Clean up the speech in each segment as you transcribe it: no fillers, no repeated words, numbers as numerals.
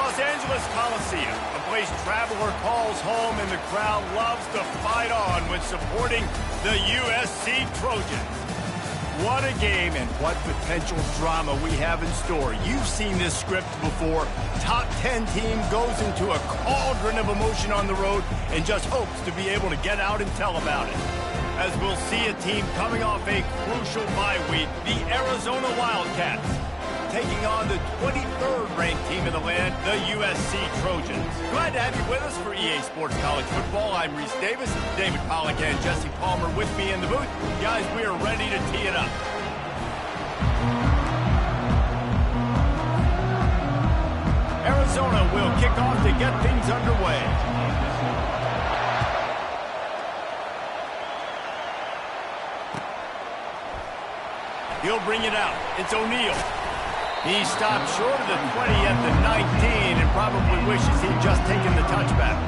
Los Angeles Coliseum, a place traveler calls home and the crowd loves to fight on when supporting the USC Trojans. What a game and what potential drama we have in store. You've seen this script before. Top 10 team goes into a cauldron of emotion on the road and just hopes to be able to get out and tell about it. As we'll see a team coming off a crucial bye week, the Arizona Wildcats, taking on the 23rd ranked team in the land, the USC Trojans. Glad to have you with us for EA Sports College Football. I'm Reese Davis, David Pollack and Jesse Palmer with me in the booth. Guys, we are ready to tee it up. Arizona will kick off to get things underway. He'll bring it out. It's O'Neal. He stopped short of the 20 at the 19 and probably wishes he'd just taken the touchback.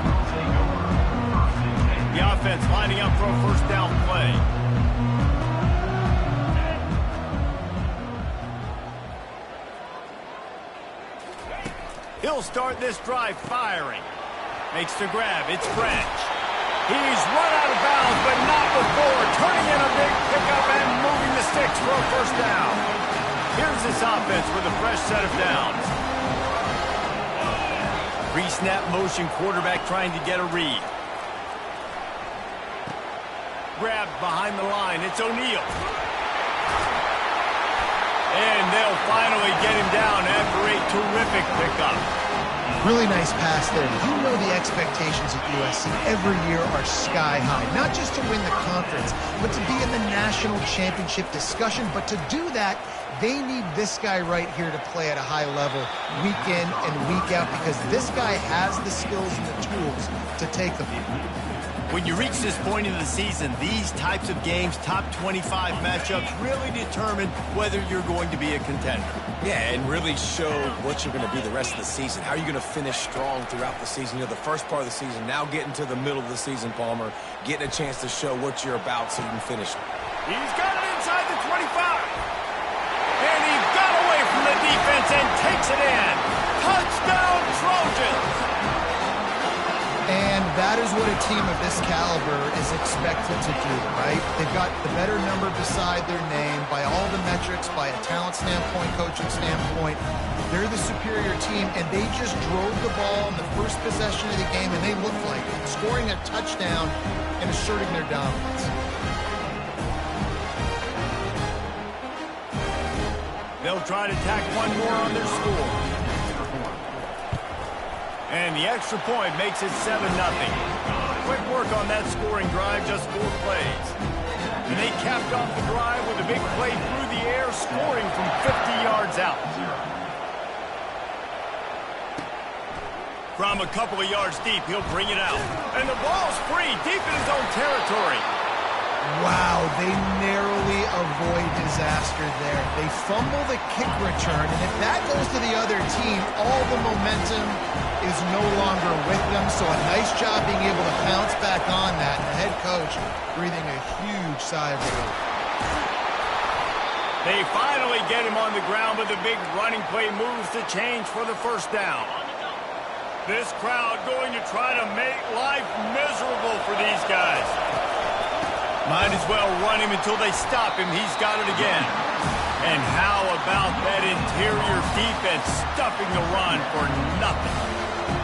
The offense lining up for a first down play. He'll start this drive firing. Makes the grab. It's Branch. He's run out of bounds, but not before. Turning in a big pickup and moving the sticks for a first down. Here's this offense with a fresh set of downs. Pre-snap motion, quarterback trying to get a read. Grabbed behind the line. It's O'Neal. And they'll finally get him down after a terrific pickup. Really nice pass there. You know the expectations at USC every year are sky high. Not just to win the conference, but to be in the national championship discussion. But to do that, they need this guy right here to play at a high level week in and week out because this guy has the skills and the tools to take them. When you reach this point in the season, these types of games, top 25 matchups, really determine whether you're going to be a contender. Yeah, and really show what you're going to be the rest of the season. How are you going to finish strong throughout the season? You know, the first part of the season, now getting to the middle of the season, Palmer, getting a chance to show what you're about so you can finish. He's got it inside the 25. And he got away from the defense and takes it in. Touchdown, Trojans! And that is what a team of this caliber is expected to do, right? They've got the better number beside their name by all the metrics, by a talent standpoint, coaching standpoint. They're the superior team, and they just drove the ball in the first possession of the game, and they looked like it, scoring a touchdown and asserting their dominance. They'll try to tack one more on their score. And the extra point makes it 7-0. Quick work on that scoring drive, just 4 plays. And they capped off the drive with a big play through the air, scoring from 50 yards out. From a couple of yards deep, he'll bring it out. And the ball's free, deep in his own territory. Wow, they narrowly avoid disaster there. They fumble the kick return, and if that goes to the other team, all the momentum is no longer with them. So a nice job being able to bounce back on that. And the head coach breathing a huge sigh of relief. They finally get him on the ground, but the big running play moves the change for the first down. This crowd going to try to make life miserable for these guys. Might as well run him until they stop him. He's got it again. And how about that interior defense stuffing the run for nothing?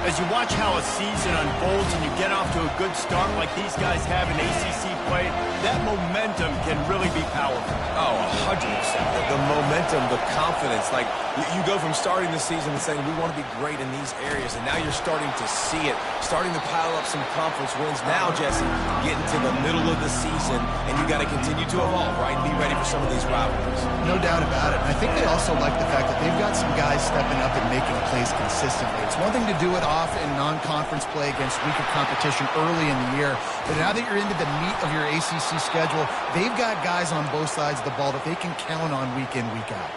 As you watch how a season unfolds and you get off to a good start like these guys have in ACC play, that momentum can really be powerful. Oh, 100%. The momentum, the confidence. Like, you go from starting the season and saying, we want to be great in these areas, and now you're starting to see it, starting to pile up some conference wins. Now, Jesse, getting to the middle of the season, and you got to continue to evolve, right? Be ready for some of these rivalries. No doubt about it. And I think they also like the fact that they've got some guys stepping up and making plays consistently. It's one thing to do it off in non-conference play against weaker competition early in the year, but now that you're into the meat of your ACC schedule, they've got guys on both sides of the ball that they can count on week in, week out.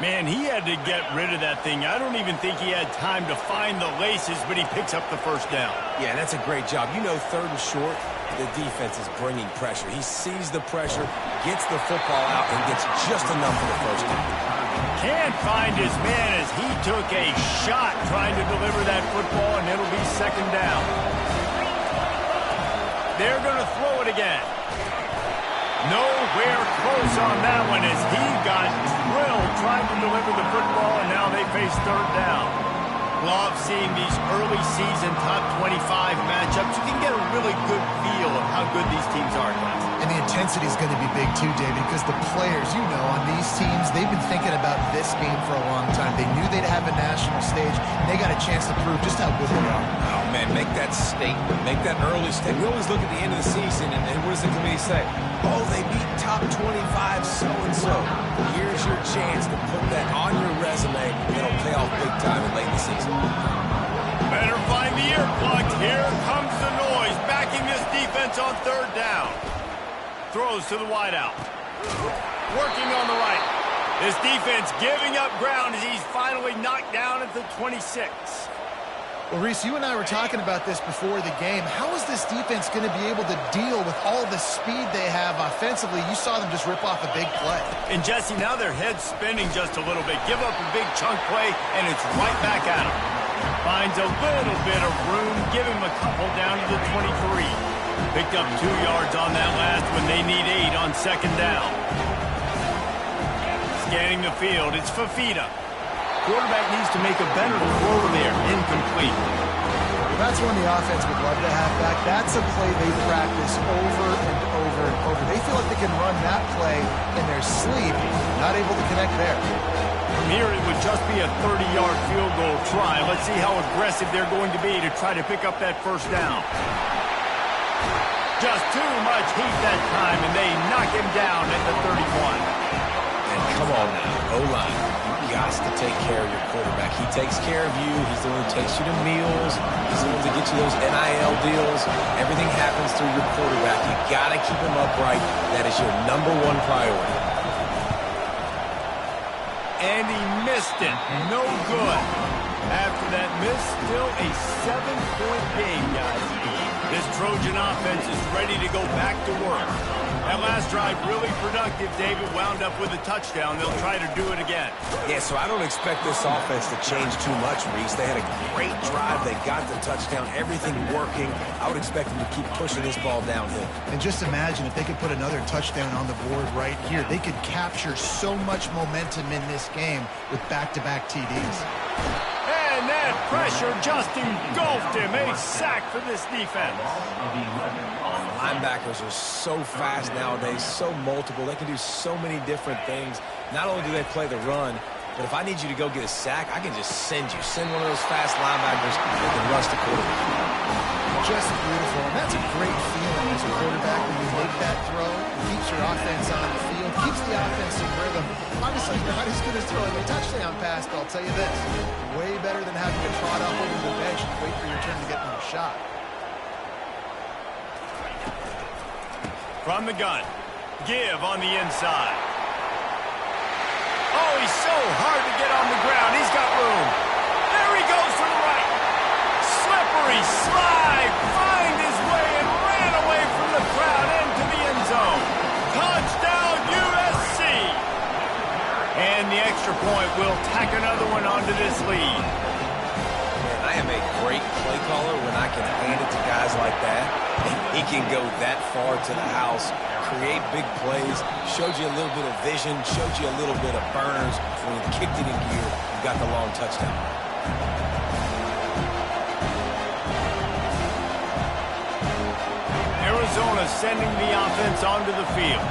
Man, he had to get rid of that thing. I don't even think he had time to find the laces, but he picks up the first down. Yeah, that's a great job. You know, 3rd and short, the defense is bringing pressure. He sees the pressure, gets the football out, and gets just enough for the first down. Can't find his man as he took a shot trying to deliver that football, and it'll be second down. They're going to throw it again. Nowhere close on that one as he got drilled trying to deliver the football, and now they face third down. Love seeing these early season top 25 matchups. You can get a really good feel of how good these teams are, guys. And the intensity is going to be big too, David, because the players, you know, on these teams, they've been thinking about this game for a long time. They knew they'd have a national stage, and they got a chance to prove just how good they are. Oh, man, make that statement. Make that early statement. We always look at the end of the season, and what does the committee say? Oh, they beat top 25 so-and-so. Here's your chance to put that on your resume. It'll pay off big time in late in the season. Better find the earplugs. Here comes the noise, backing this defense on third down. Throws to the wideout. Working on the right. This defense giving up ground as he's finally knocked down at the 26. Well, Reese, you and I were talking about this before the game. How is this defense going to be able to deal with all the speed they have offensively? You saw them just rip off a big play. And, Jesse, now their head's spinning just a little bit. Give up a big chunk play, and it's right back at him. Finds a little bit of room. Give him a couple down to the 23. Picked up 2 yards on that last when they need 8 on second down. Scanning the field, it's Fafita. Quarterback needs to make a better throw there. Incomplete. That's one the offense would love to have back. That's a play they practice over and over and over. They feel like they can run that play in their sleep. Not able to connect there. From here, it would just be a 30-yard field goal try. Let's see how aggressive they're going to be to try to pick up that first down. Just too much heat that time, and they knock him down at the 31. And come on now, O-line. You got to take care of your quarterback. He takes care of you. He's the one who takes you to meals. He's the one to get you those NIL deals. Everything happens through your quarterback. You got to keep him upright. That is your #1 priority. And he missed it. No good. After that miss, still a 7-point game, guys. This Trojan offense is ready to go back to work. That last drive really productive. David wound up with a touchdown. They'll try to do it again. Yeah, so I don't expect this offense to change too much, Reese. They had a great drive. They got the touchdown. Everything working. I would expect them to keep pushing this ball downhill. And just imagine if they could put another touchdown on the board right here. They could capture so much momentum in this game with back-to-back TDs. And that pressure just engulfed him. A sack for this defense. Linebackers are so fast nowadays, so multiple. They can do so many different things. Not only do they play the run, but if I need you to go get a sack, I can just send you. Send one of those fast linebackers that can rush the quarterback. Just beautiful. And that's a great feeling as a quarterback when you make that throw. It keeps your offense on the field, keeps the offense in rhythm. Obviously, not as good as throwing a touchdown pass, but I'll tell you this. Way better than having to trot up over the bench and wait for your turn to get another shot. From the gun. Give on the inside. Oh, he's so hard to get on the ground. He's got room. There he goes to the right. Slippery slide. Find his way and ran away from the crowd into the end zone. Touchdown, USC. And the extra point will tack another one onto this lead. Man, I am a great play caller when I can hand it to guys like that. He can go that far to the house, create big plays, showed you a little bit of vision, showed you a little bit of burners. When he kicked it in gear, you got the long touchdown. Arizona sending the offense onto the field.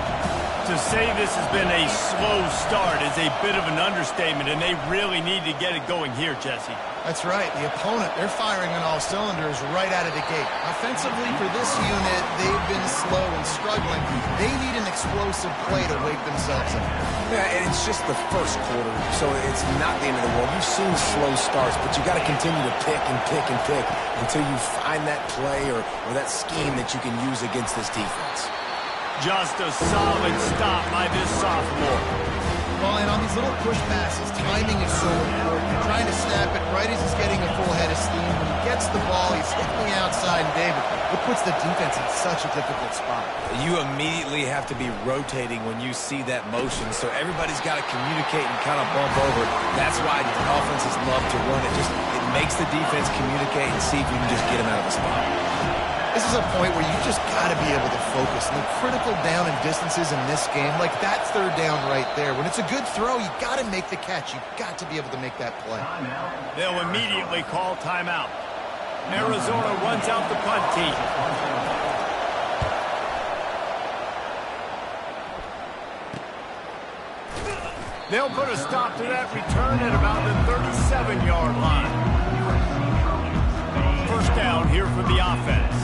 To say this has been a slow start is a bit of an understatement, and they really need to get it going here, Jesse. That's right. The opponent, they're firing on all cylinders right out of the gate. Offensively, for this unit, they've been slow and struggling. They need an explosive play to wake themselves up. Yeah, and it's just the first quarter, so it's not the end of the world. You've seen slow starts, but you got to continue to pick and pick and pick until you find that play or that scheme that you can use against this defense. Just a solid stop by this sophomore. Well, and on these little push passes, timing is so important. You're trying to snap it right as he's getting a full head of steam. When he gets the ball, he's hitting the outside, and David, it puts the defense in such a difficult spot. You immediately have to be rotating when you see that motion, so everybody's got to communicate and kind of bump over. That's why the offenses love to run it. It makes the defense communicate and see if you can just get them out of the spot. This is a point where you just got to be able to focus. And the critical down and distances in this game, like that third down right there, when it's a good throw, you got to make the catch. You got to be able to make that play. They'll immediately call timeout. Arizona runs out the punt team. They'll put a stop to that return at about the 37-yard line. First down here for the offense.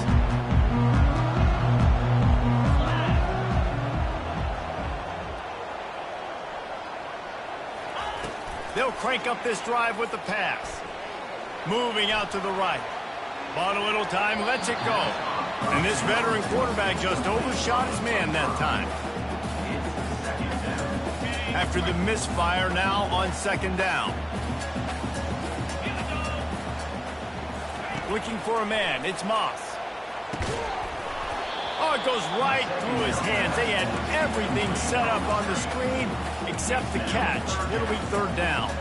They'll crank up this drive with the pass. Moving out to the right. Bought a little time, lets it go. And this veteran quarterback just overshot his man that time. After the misfire, now on second down. Looking for a man, it's Moss. Oh, it goes right through his hands. They had everything set up on the screen except the catch. It'll be third down.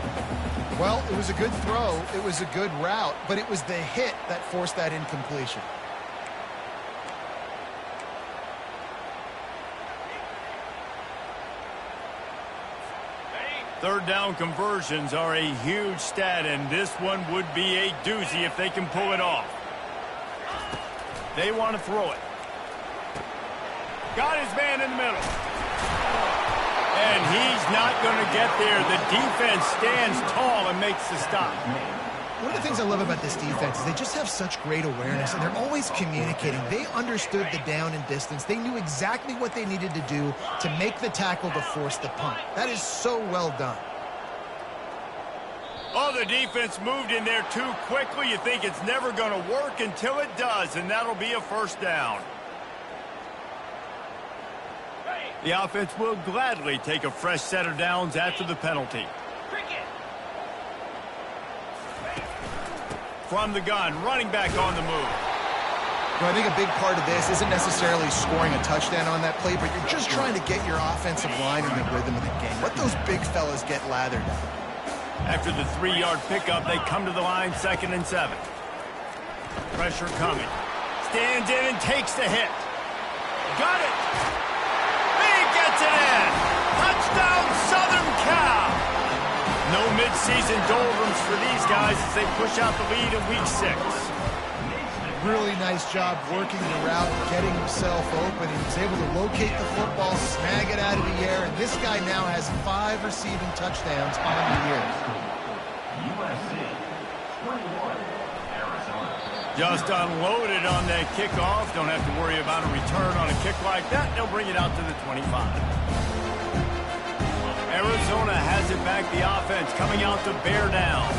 Well, it was a good throw. It was a good route, but it was the hit that forced that incompletion. Third down conversions are a huge stat, and this one would be a doozy if they can pull it off. They want to throw it. Got his man in the middle. And he's not going to get there. The defense stands tall and makes the stop. One of the things I love about this defense is they just have such great awareness, and they're always communicating. They understood the down and distance. They knew exactly what they needed to do to make the tackle to force the punt. That is so well done. Oh, the defense moved in there too quickly. You think it's never going to work until it does, and that'll be a first down. The offense will gladly take a fresh set of downs after the penalty. From the gun, running back on the move. Well, I think a big part of this isn't necessarily scoring a touchdown on that play, but you're just trying to get your offensive line in the rhythm of the game. Let those big fellas get lathered up. After the 3-yard pickup, they come to the line, 2nd and 7. Pressure coming. Stands in and takes the hit. Got it. He gets it in. Touchdown, Southern Cal. No midseason doldrums for these guys as they push out the lead in week 6. Really nice job working the route, getting himself open. He was able to locate the football, snag it out of the air, and this guy now has 5 receiving touchdowns on the year. Just unloaded on that kickoff. Don't have to worry about a return on a kick like that. They'll bring it out to the 25. Arizona has it back, the offense coming out to bear down.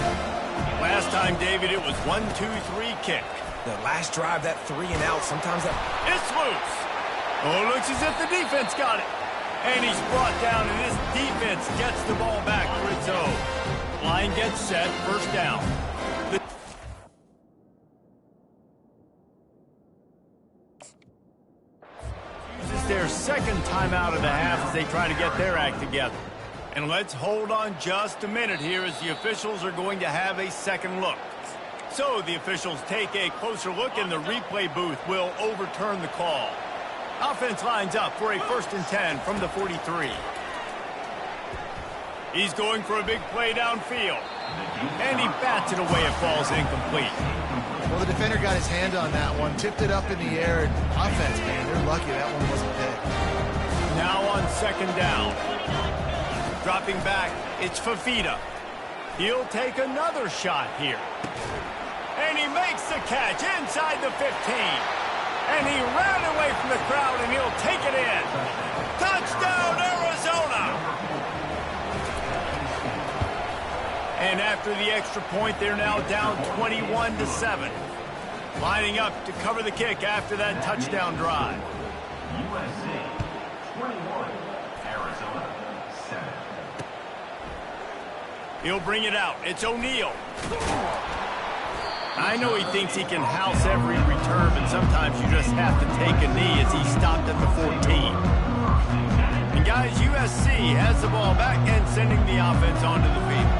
Last time, David, it was 1-2-3 kick. The last drive, that 3 and out, sometimes that... It's loose. Oh, looks as if the defense got it. And he's brought down, and this defense gets the ball back for its own. Line gets set, first down. This is their second timeout of the half as they try to get their act together. And let's hold on just a minute here as the officials are going to have a second look. So the officials take a closer look, and the replay booth will overturn the call. Offense lines up for a 1st and 10 from the 43. He's going for a big play downfield. And he bats it away. It falls incomplete. Well, the defender got his hand on that one, tipped it up in the air, and offense, man, they're lucky that one wasn't big. Now on 2nd down. Dropping back, it's Fafita. He'll take another shot here. And he makes the catch inside the 15. And he ran away from the crowd, and he'll take it in. Touchdown, Arizona! And after the extra point, they're now down 21-7. Lining up to cover the kick after that touchdown drive. USC 21, Arizona 7. He'll bring it out. It's O'Neal. I know he thinks he can house every return, but sometimes you just have to take a knee as he stopped at the 14. And guys, USC has the ball back and sending the offense onto the field.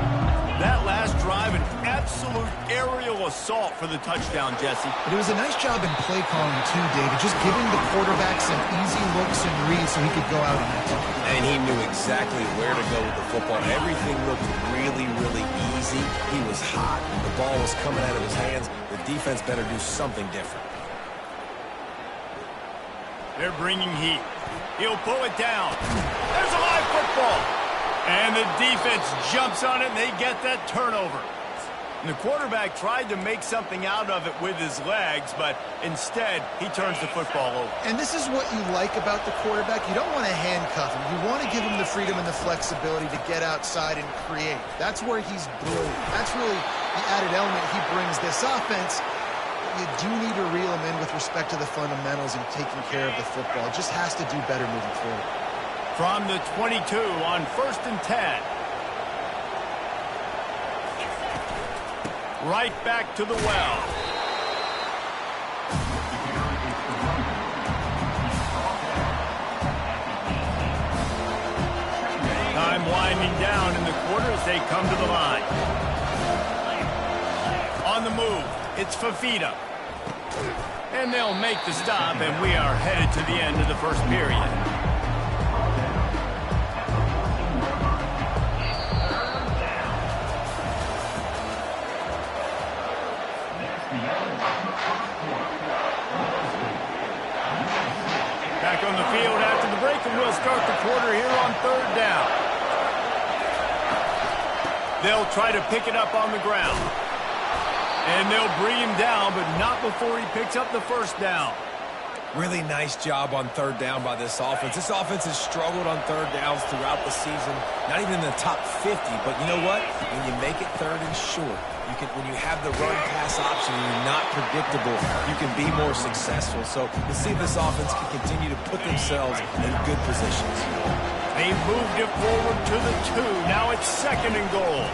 That last drive, an absolute aerial assault for the touchdown, Jesse. But it was a nice job in play calling too, David, just giving the quarterback some easy looks and reads so he could go out on that time. And he knew exactly where to go with the football. Everything looked really, really easy. He was hot. The ball was coming out of his hands. The defense better do something different. They're bringing heat. He'll pull it down. There's a live football. And the defense jumps on it, and they get that turnover. And the quarterback tried to make something out of it with his legs, but instead, he turns the football over. And this is what you like about the quarterback. You don't want to handcuff him. You want to give him the freedom and the flexibility to get outside and create. That's where he's brilliant. That's really the added element he brings this offense. You do need to reel him in with respect to the fundamentals and taking care of the football. Just has to do better moving forward. From the 22 on 1st and 10. Right back to the well. Time winding down in the quarter as they come to the line. On the move, it's Fafita. And they'll make the stop, and we are headed to the end of the first period. Back on the field after the break, and we'll start the quarter here on 3rd down. They'll try to pick it up on the ground. And they'll bring him down, but not before he picks up the 1st down. Really nice job on 3rd down by this offense. This offense has struggled on 3rd downs throughout the season. Not even in the top 50, but you know what? When you make it 3rd and short, when you have the run-pass option and you're not predictable, you can be more successful. So we'll see if this offense can continue to put themselves in good positions. They moved it forward to the 2. Now it's 2nd and goal.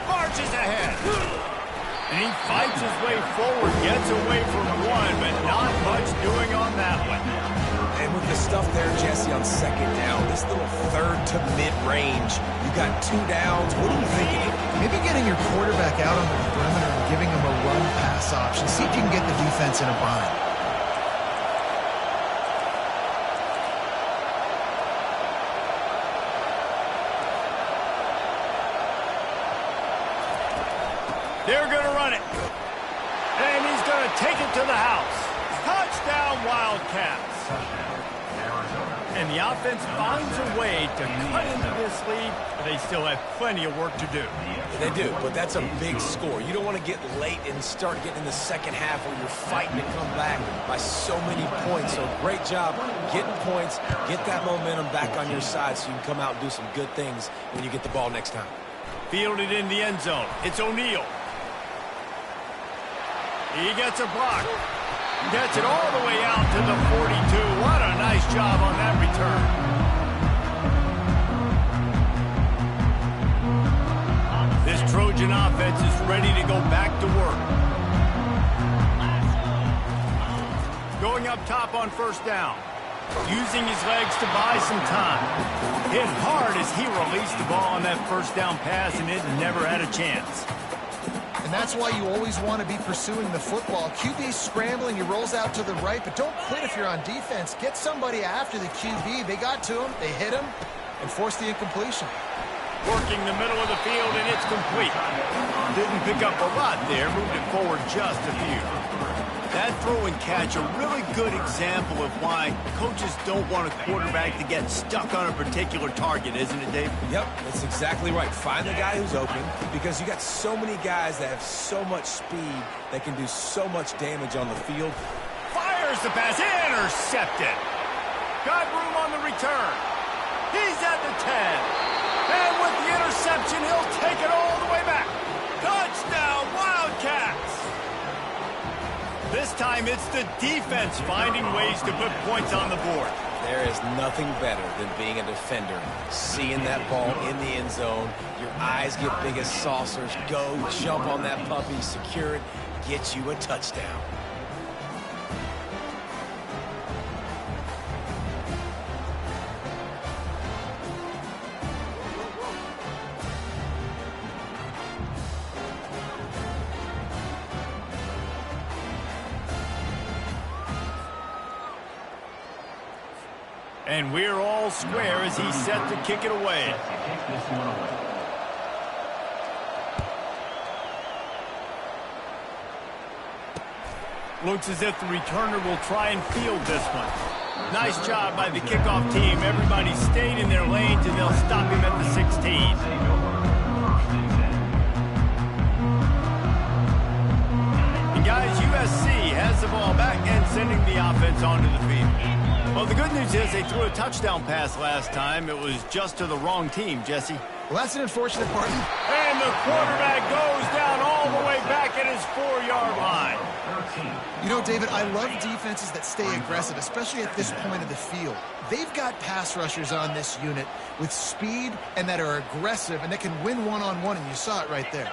Marches ahead. And he fights his way forward, gets away from one, but not much doing on that one. And with the stuff there, Jesse, on 2nd down, this little 3rd to mid-range, you got 2 downs. What are you thinking? Maybe getting your quarterback out on the perimeter and giving him a run-pass option. See if you can get the defense in a bind. They're going to run it. And he's going to take it to the house. Touchdown, Wildcats. And the offense finds a way to cut into this lead, but they still have plenty of work to do. They do, but that's a big score. You don't want to get late and start getting in the 2nd half where you're fighting to come back by so many points. So great job getting points, get that momentum back on your side so you can come out and do some good things when you get the ball next time. Fielded in the end zone. It's O'Neal. He gets a block. Gets it all the way out to the 42. What a nice job on that return. This Trojan offense is ready to go back to work. Going up top on 1st down. Using his legs to buy some time. Hit hard as he released the ball on that 1st down pass, and it never had a chance. And that's why you always want to be pursuing the football. QB's scrambling, he rolls out to the right, but don't quit if you're on defense. Get somebody after the QB. They got to him, they hit him, and forced the incompletion. Working the middle of the field, and it's complete. Didn't pick up a lot there, moved it forward just a few. That throw and catch, a really good example of why coaches don't want a quarterback to get stuck on a particular target, isn't it, Dave? Yep, that's exactly right. Find the guy who's open, because you got so many guys that have so much speed that can do so much damage on the field. Fires the pass, intercepted. Got room on the return. He's at the 10. And with the interception, he'll take it all the way back. Touchdown, Wildcats! This time it's the defense finding ways to put points on the board. There is nothing better than being a defender, seeing that ball in the end zone. Your eyes get big as saucers. Go, jump on that puppy, secure it, get you a touchdown. And we're all square as he's set to kick it away. Looks as if the returner will try and field this one. Nice job by the kickoff team. Everybody stayed in their lanes, and they'll stop him at the 16. And guys, USC has the ball back and sending the offense onto the field. Well, the good news is they threw a touchdown pass last time. It was just to the wrong team, Jesse. Well, that's an unfortunate part. And the quarterback goes down all the way back at his 4-yard line. You know, David, I love defenses that stay aggressive, especially at this point of the field. They've got pass rushers on this unit with speed and that are aggressive and that can win one-on-one, and you saw it right there.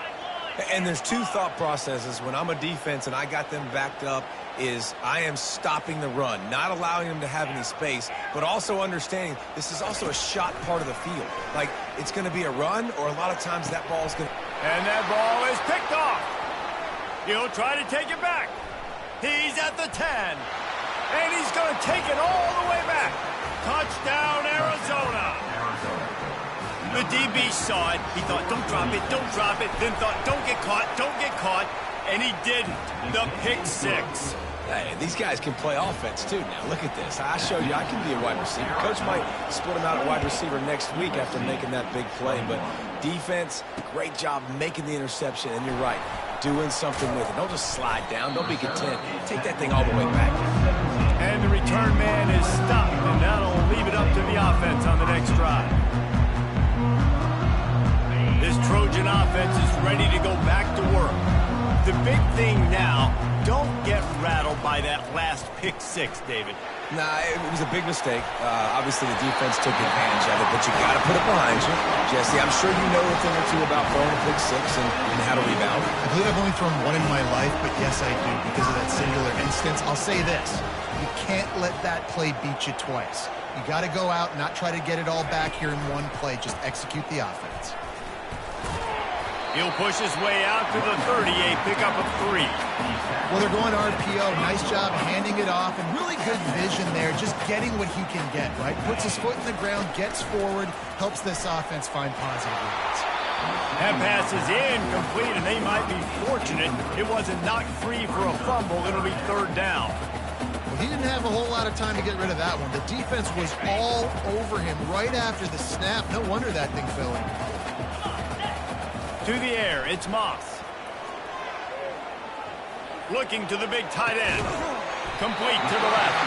And there's two thought processes when I'm a defense and I got them backed up is I am stopping the run, not allowing them to have any space, but also understanding this is also a shot part of the field. Like, it's going to be a run, or a lot of times that ball is going to... And that ball is picked off. He'll try to take it back. He's at the 10. And he's going to take it all the way back. Touchdown, Arizona. The DB saw it. He thought, don't drop it, don't drop it. Then thought, don't get caught. And he didn't. The pick six. Hey, these guys can play offense, too. Now, look at this. I showed you I can be a wide receiver. Coach might split him out at wide receiver next week after making that big play. But defense, great job making the interception. And you're right, doing something with it. Don't just slide down. Don't be content. Take that thing all the way back. And the return man is stopped. And that'll leave it up to the offense on the next drive. This Trojan offense is ready to go back to work. The big thing now, don't get rattled by that last pick six, David. Nah, it was a big mistake. Obviously, the defense took advantage of it, but you got to put it behind you. Jesse, I'm sure you know a thing or two about throwing a pick six and how to rebound. I believe I've only thrown one in my life, but yes, I do because of that singular instance. I'll say this. You can't let that play beat you twice. You got to go out and not try to get it all back here in one play. Just execute the offense. He'll push his way out to the 38, pick up a 3. Well, they're going RPO. Nice job handing it off, and really good vision there, just getting what he can get, right? Puts his foot in the ground, gets forward, helps this offense find positive reads. That pass is incomplete, and they might be fortunate it wasn't knocked free for a fumble. It'll be third down. Well, he didn't have a whole lot of time to get rid of that one. The defense was all over him right after the snap. No wonder that thing fell in. To the air, it's Moss. Looking to the big tight end. Complete to the left.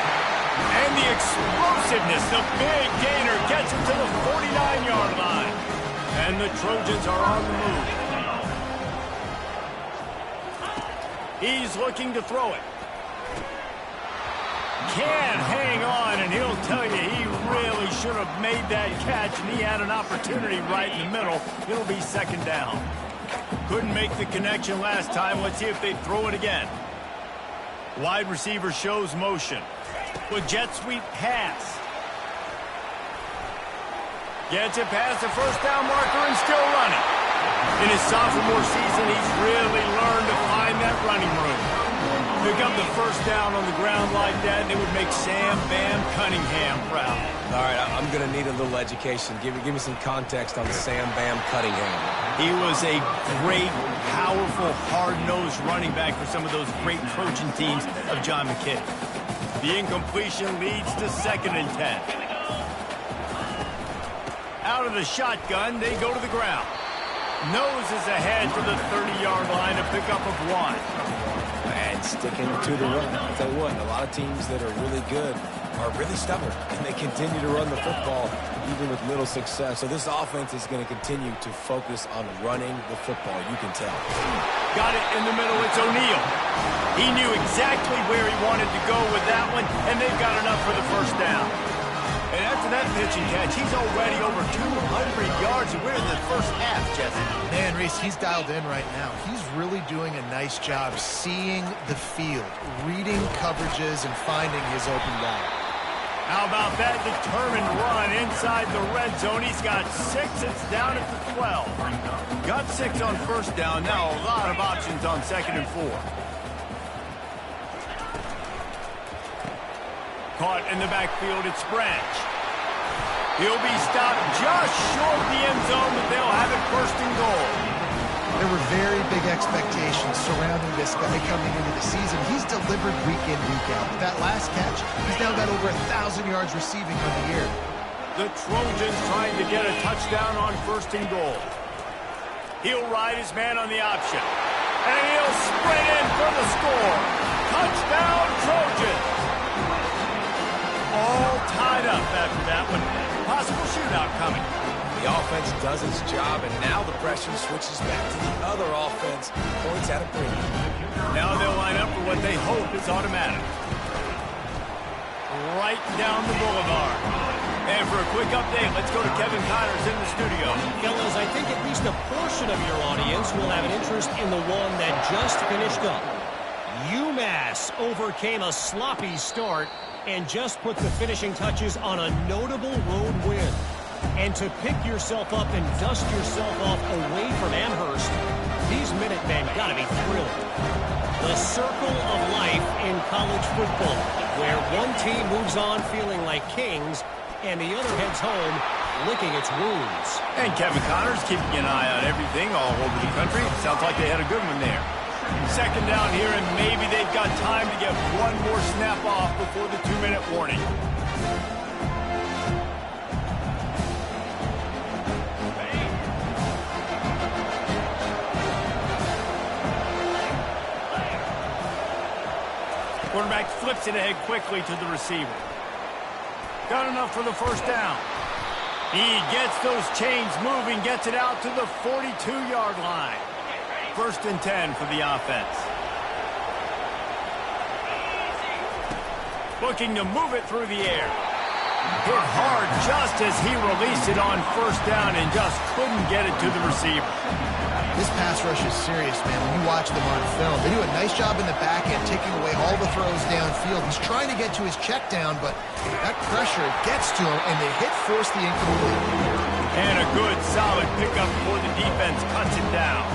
And the explosiveness, the big gainer gets him to the 49-yard line. And the Trojans are on the move. He's looking to throw it. Can't hang on, and he'll tell you he really should have made that catch, and he had an opportunity right in the middle. It'll be second down. Couldn't make the connection last time. Let's see if they throw it again. Wide receiver shows motion. With jet sweep pass. Gets it past the first down marker and still running. In his sophomore season, he's really learned to find that running room. Pick up the first down on the ground like that, and it would make Sam Bam Cunningham proud. All right, I'm going to need a little education. Give me some context on Sam Bam Cunningham. He was a great, powerful, hard-nosed running back for some of those great Trojan teams of John McKay. The incompletion leads to 2nd and 10. Out of the shotgun, they go to the ground. Nose is ahead to the 30-yard line, a pickup of 1. And sticking to the run. I'll tell you what, a lot of teams that are really good are really stubborn, and they continue to run the football even with little success. So this offense is going to continue to focus on running the football, you can tell. Got it in the middle, it's O'Neal. He knew exactly where he wanted to go with that one, and they've got enough for the first down. And after that pitch and catch, he's already over 200 yards, and we're in the first half, Jesse. Man, Reese, he's dialed in right now. He's really doing a nice job seeing the field, reading coverages, and finding his open guy. How about that determined run inside the red zone? He's got 6. It's down at the 12. Got 6 on first down. Now a lot of options on 2nd and 4. Caught in the backfield, it's Branch. He'll be stopped just short of the end zone, but they'll have it 1st and goal. There were very big expectations surrounding this guy coming into the season. He's delivered week in, week out. With that last catch, he's now got over 1,000 yards receiving on the year. The Trojans trying to get a touchdown on 1st and goal. He'll ride his man on the option. And he'll sprint in for the score. Touchdown, Trojans! All tied up after that one. Possible shootout coming. The offense does its job, and now the pressure switches back to the other offense. Points at a premium. Now they'll line up for what they hope is automatic. Right down the boulevard. And for a quick update, let's go to Kevin Connors in the studio. Fellas, I think at least a portion of your audience will have an interest in the one that just finished up. UMass overcame a sloppy start and just put the finishing touches on a notable road win. And to pick yourself up and dust yourself off away from Amherst, these Minutemen got to be thrilled. The circle of life in college football, where one team moves on feeling like kings and the other heads home licking its wounds. And Kevin Connors keeping an eye on everything all over the country. Sounds like they had a good one there. 2nd down here, and maybe they've got time to get one more snap off before the 2-minute warning. Quarterback flips it ahead quickly to the receiver. Got enough for the 1st down. He gets those chains moving, gets it out to the 42-yard line. 1st and 10 for the offense. Looking to move it through the air. Hit hard just as he released it on 1st down and just couldn't get it to the receiver. This pass rush is serious, man. When you watch them on film, they do a nice job in the back end, taking away all the throws downfield. He's trying to get to his check down, but that pressure gets to him, and they force the incomplete. And a good, solid pickup before the defense cuts him down.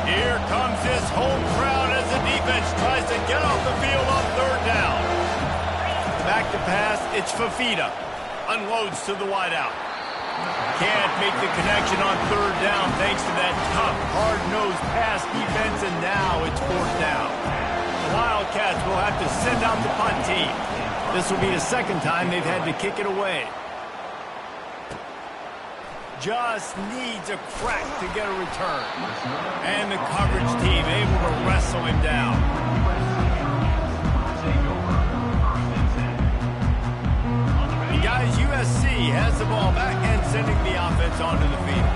Here comes this home crowd as the defense tries to get off the field on 3rd down. Back to pass, it's Fafita. Unloads to the wideout. Can't make the connection on 3rd down thanks to that tough, hard-nosed pass defense, and now it's 4th down. The Wildcats will have to send out the punt team. This will be the 2nd time they've had to kick it away. Just needs a crack to get a return. And the coverage team able to wrestle him down. Guys, USC has the ball back and sending the offense onto the field.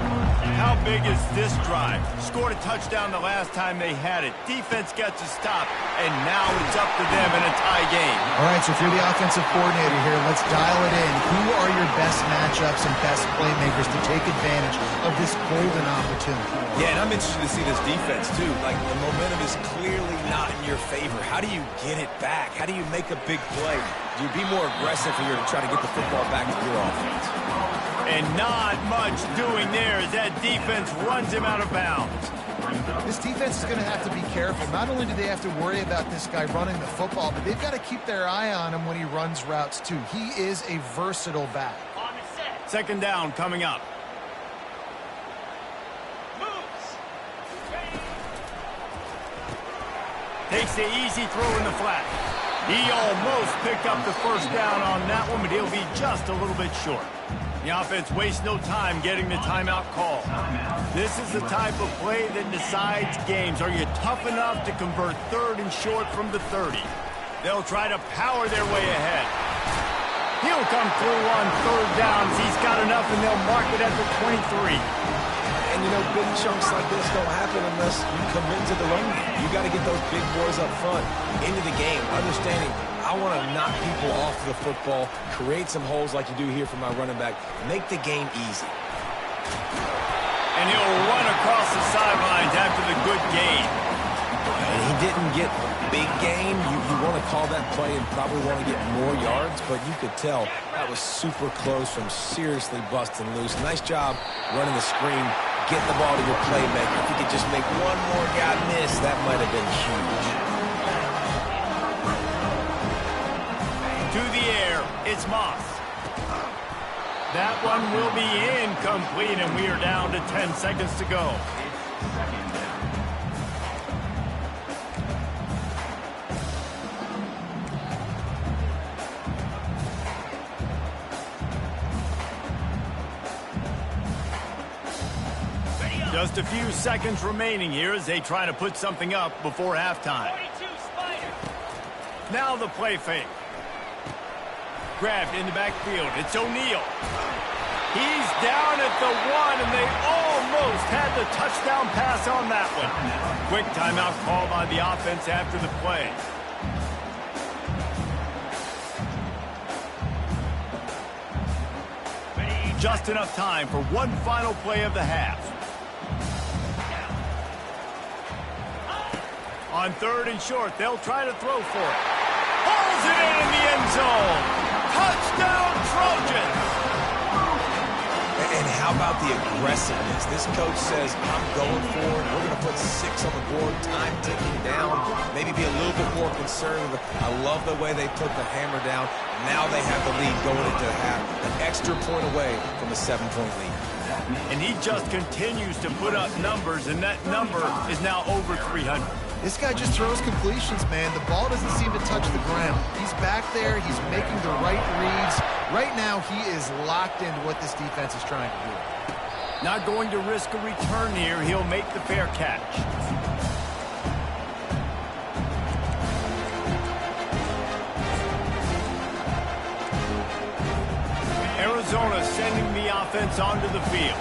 How big is this drive? Scored a touchdown the last time they had it. Defense gets a stop, and now it's up to them in a tie game. All right, so if you're the offensive coordinator here, let's dial it in. Who are your best matchups and best playmakers to take advantage of this golden opportunity? Yeah, and I'm interested to see this defense, too. Like, the momentum is clearly not in your favor. How do you get it back? How do you make a big play? Do you be more aggressive here to try to get the football back to your offense? And not much doing there as that defense runs him out of bounds. This defense is going to have to be careful. Not only do they have to worry about this guy running the football, but they've got to keep their eye on him when he runs routes, too. He is a versatile back. 2nd down coming up. Takes the easy throw in the flat. He almost picked up the 1st down on that one, but he'll be just a little bit short. The offense wastes no time getting the timeout call. This is the type of play that decides games. Are you tough enough to convert 3rd and short from the 30? They'll try to power their way ahead. He'll come through on 3rd downs. He's got enough, and they'll mark it at the 23. And, you know, big chunks like this don't happen unless you commit to the run game. You got to get those big boys up front into the game, understanding I want to knock people off the football, create some holes like you do here for my running back, make the game easy. And he'll run across the sidelines after the good gain. And he didn't get a big gain. You want to call that play and probably want to get more yards, but you could tell that was super close from seriously busting loose. Nice job running the screen, getting the ball to your playmaker. If you could just make one more guy miss, that might have been huge. To the air, it's Moss. That one will be incomplete, and we are down to 10 seconds to go. Just a few seconds remaining here as they try to put something up before halftime. Now the play fake. Grabbed in the backfield. It's O'Neal. He's down at the 1, and they almost had the touchdown pass on that one. Quick timeout call by the offense after the play. Just enough time for one final play of the half. On 3rd and short, they'll try to throw for it. Pulls it in the end zone. Touchdown, Trojans! And how about the aggressiveness? This coach says, I'm going for it. We're going to put 6 on the board, time ticking down, maybe be a little bit more conservative. I love the way they put the hammer down. Now they have the lead going into the half, an extra point away from a 7-point lead. And he just continues to put up numbers, and that number is now over 300. This guy just throws completions, man. The ball doesn't seem to touch the ground. He's back there. He's making the right reads. Right now, he is locked into what this defense is trying to do. Not going to risk a return here. He'll make the fair catch. Arizona sending the offense onto the field.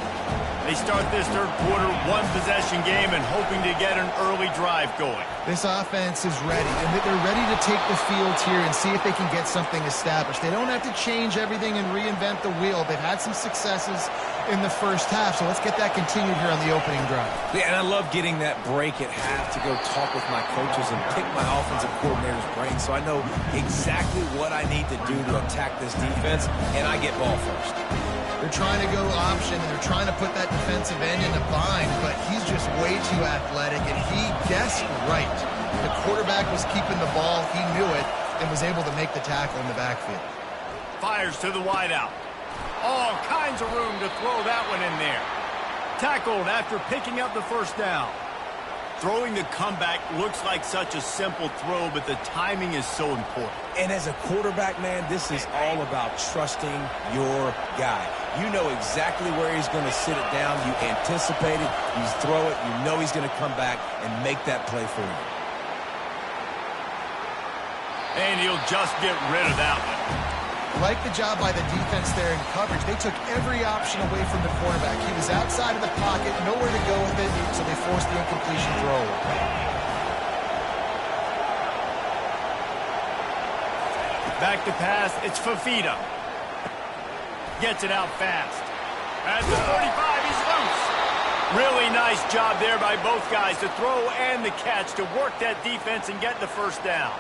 They start this third quarter, one-possession game, and hoping to get an early drive going. This offense is ready, and they're ready to take the field here and see if they can get something established. They don't have to change everything and reinvent the wheel. They've had some successes in the first half, so let's get that continued here on the opening drive. Yeah, and I love getting that break at half to go talk with my coaches and pick my offensive coordinator's brain so I know exactly what I need to do to attack this defense, and I get ball first. They're trying to go option, and they're trying to put that defensive end in a bind, but he's just way too athletic, and he guessed right. The quarterback was keeping the ball. He knew it and was able to make the tackle in the backfield. Fires to the wideout. All kinds of room to throw that one in there. Tackled after picking up the first down. Throwing the comeback looks like such a simple throw, but the timing is so important. And as a quarterback, man, this is all about trusting your guy. You know exactly where he's going to sit it down. You anticipate it. You throw it. You know he's going to come back and make that play for you. And he'll just get rid of that one. Like the job by the defense there in coverage. They took every option away from the quarterback. He was outside of the pocket, nowhere to go with it, so they forced the incompletion throw. Back to pass, it's Fafita. Gets it out fast. At the 45, he's loose. Really nice job there by both guys to throw and the catch to work that defense and get the first down.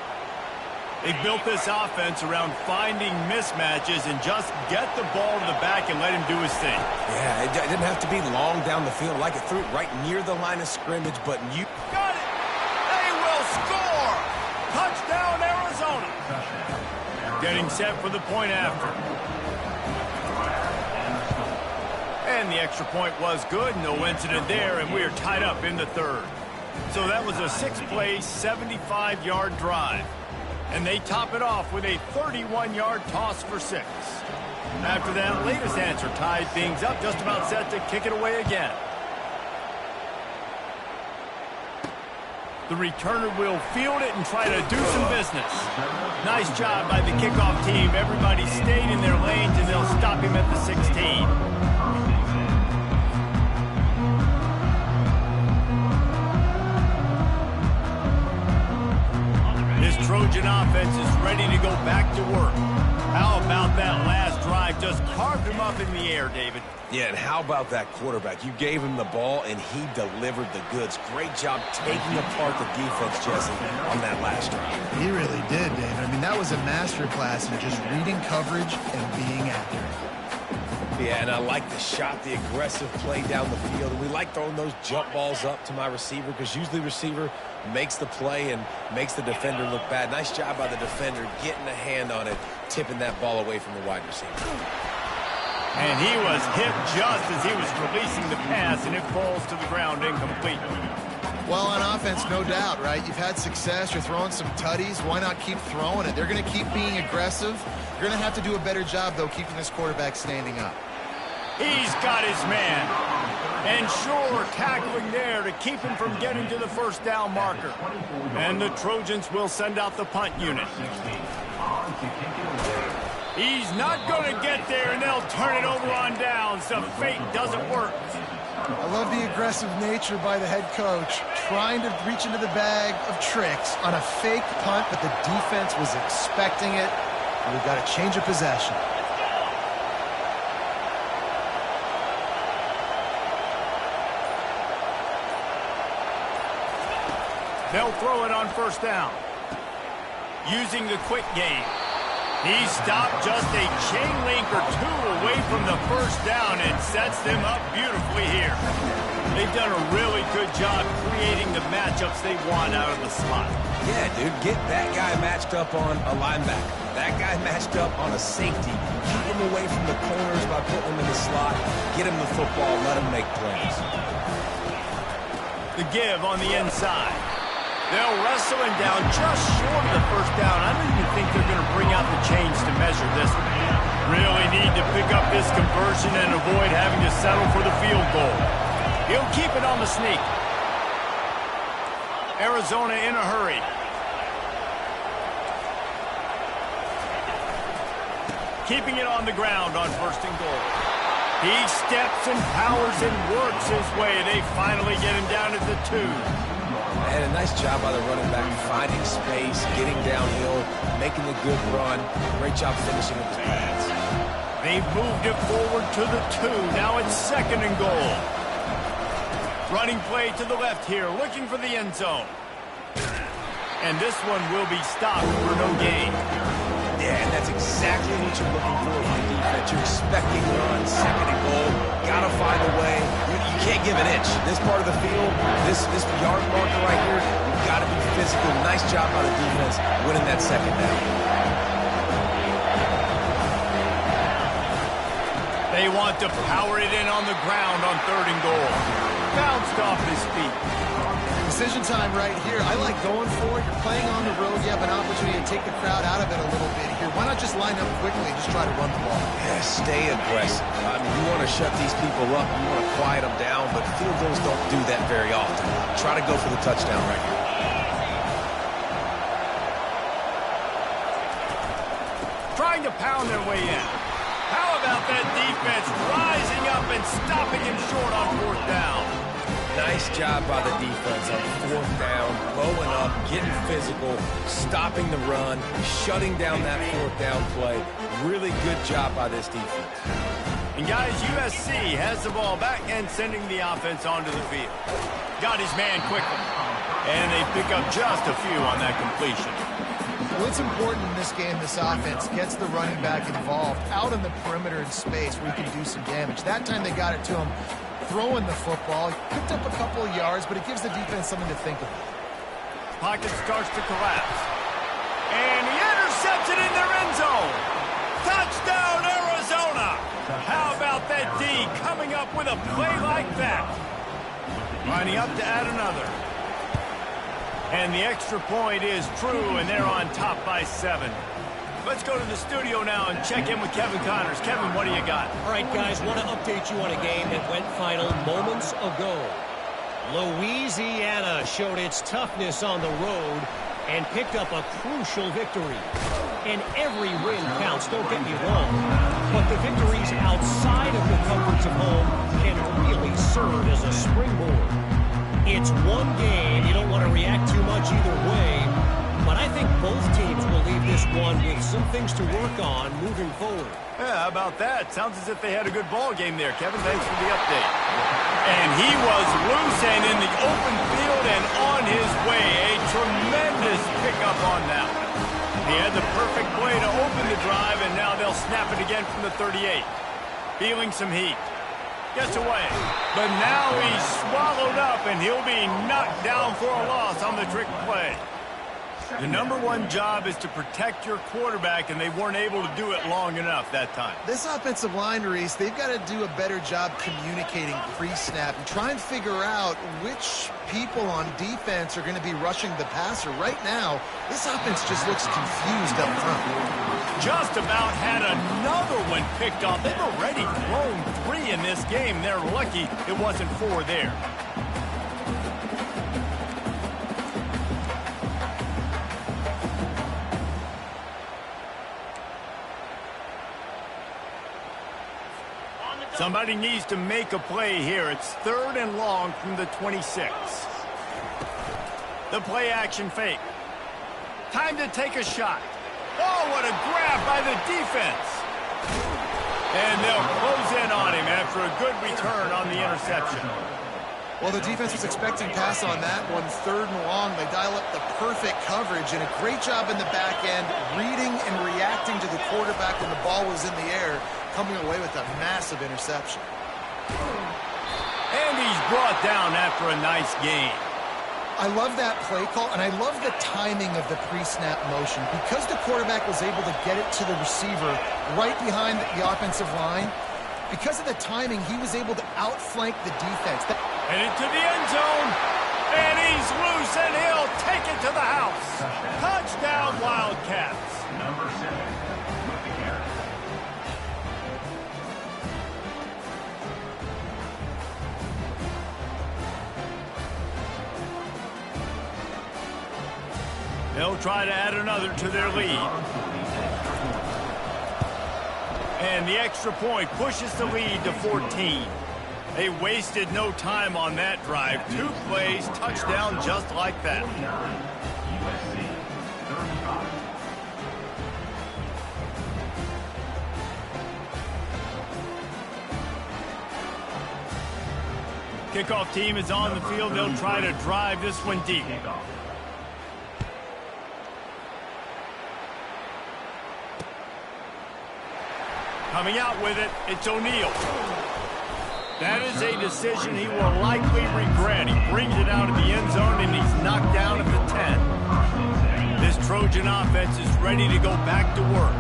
They built this offense around finding mismatches and just get the ball to the back and let him do his thing. Yeah, it didn't have to be long down the field. Like it threw it right near the line of scrimmage, but you... Got it! They will score! Touchdown, Arizona! Getting set for the point after. And the extra point was good. No incident there, and we are tied up in the third. So that was a 6-play, 75-yard drive. And they top it off with a 31-yard toss for 6. After that latest answer tied things up, just about set to kick it away again. The returner will field it and try to do some business. Nice job by the kickoff team. Everybody stayed in their lanes, and they'll stop him at the 16. offense is ready to go back to work. How about that last drive? Just carved him up in the air, David. Yeah, and how about that quarterback? You gave him the ball, and he delivered the goods. Great job taking apart the defense, Jesse, on that last drive. He really did, David. I mean, that was a masterclass in just reading coverage and being accurate. Yeah, and I like the shot, the aggressive play down the field. And we like throwing those jump balls up to my receiver because usually receiver makes the play and makes the defender look bad. Nice job by the defender getting a hand on it, tipping that ball away from the wide receiver. And he was hit just as he was releasing the pass, and it falls to the ground incomplete. Well, on offense, no doubt, right? You've had success. You're throwing some tutties. Why not keep throwing it? They're going to keep being aggressive. You're going to have to do a better job, though, keeping this quarterback standing up. He's got his man. And sure, tackling there to keep him from getting to the first down marker. And the Trojans will send out the punt unit. He's not going to get there, and they'll turn it over on downs. The fake doesn't work. I love the aggressive nature by the head coach, trying to reach into the bag of tricks on a fake punt, but the defense was expecting it. And we've got a change of possession. They'll throw it on first down. Using the quick game. He stopped just a chain link or two away from the first down and sets them up beautifully here. They've done a really good job creating the matchups they want out of the slot. Yeah, dude, get that guy matched up on a linebacker. That guy matched up on a safety. Keep him away from the corners by putting him in the slot. Get him the football, let him make plays. The give on the inside. They'll wrestle him down just short of the first down. I don't even think they're going to bring out the chains to measure this one. Really need to pick up this conversion and avoid having to settle for the field goal. He'll keep it on the sneak. Arizona in a hurry. Keeping it on the ground on first and goal. He steps and powers and works his way. They finally get him down at the 2. And a nice job by the running back, finding space, getting downhill, making a good run. Great job finishing with his pads. They've moved it forward to the 2. Now it's second and goal. Running play to the left here, looking for the end zone. And this one will be stopped for no gain. Yeah, and that's exactly what you're looking for from the defense. You're expecting runs, second and goal. Got to find a way. You can't give an inch. This part of the field, this yard marker right here, you've got to be physical. Nice job by the defense winning that second down. They want to power it in on the ground on third and goal. Bounced off his feet. Decision time right here. I like going for it. You're playing on the road. You have an opportunity to take the crowd out of it a little bit here. Why not just line up quickly and just try to run the ball? Yeah, stay aggressive. I mean, you want to shut these people up. You want to quiet them down, but field goals don't do that very often. Try to go for the touchdown right here. Trying to pound their way in. How about that defense rising up and stopping him short on fourth down? Nice job by the defense on fourth down, bowing up, getting physical, stopping the run, shutting down that fourth down play. Really good job by this defense. And guys, USC has the ball back and sending the offense onto the field. Got his man quickly. And they pick up just a few on that completion. What's important in this game, this offense gets the running back involved out in the perimeter in space where he can do some damage. That time they got it to him throwing the football. He picked up a couple of yards, but it gives the defense something to think about. Pocket starts to collapse. And he intercepts it in their end zone. Touchdown, Arizona! How about that D coming up with a play like that? Lining up to add another. And the extra point is true, and they're on top by 7. Let's go to the studio now and check in with Kevin Connors. Kevin, what do you got? All right, guys, want to update you on a game that went final moments ago. Louisiana showed its toughness on the road and picked up a crucial victory. And every win counts, don't get me wrong. But the victories outside of the comforts of home can really serve as a springboard. It's one game. You don't want to react too much either way. but I think both teams will leave this one with some things to work on moving forward. Yeah, how about that? Sounds as if they had a good ball game there. Kevin, thanks for the update. And he was loose and in the open field and on his way. A tremendous pickup on that one. He had the perfect play to open the drive, and now they'll snap it again from the 38. Feeling some heat. Gets away. But now he's swallowed up, and he'll be knocked down for a loss on the trick play. The number one job is to protect your quarterback, and they weren't able to do it long enough that time. This offensive line, Reese, they've got to do a better job communicating pre-snap and try and figure out which people on defense are going to be rushing the passer. Right now, this offense just looks confused up front. Just about had another one picked off. They've already thrown 3 in this game. They're lucky it wasn't 4 there. Somebody needs to make a play here. It's 3rd and long from the 26. The play action fake. Time to take a shot. Oh, what a grab by the defense. And they'll close in on him after a good return on the interception. Well, the defense was expecting pass on that one. 3rd and long. They dial up the perfect coverage and a great job in the back end, reading and reacting to the quarterback when the ball was in the air, coming away with a massive interception. And he's brought down after a nice gain. I love that play call, and I love the timing of the pre-snap motion. Because the quarterback was able to get it to the receiver right behind the offensive line, because of the timing, he was able to outflank the defense. And into the end zone, and he's loose, and he'll take it to the house. Touchdown, Wildcats. Number 7 with the carry. They'll try to add another to their lead. And the extra point pushes the lead to 14. They wasted no time on that drive. 2 plays, touchdown just like that. USC 35. Kickoff team is on the field. They'll try to drive this one deep. Coming out with it, it's O'Neal. That is a decision he will likely regret. He brings it out of the end zone, and he's knocked down at the 10. This Trojan offense is ready to go back to work.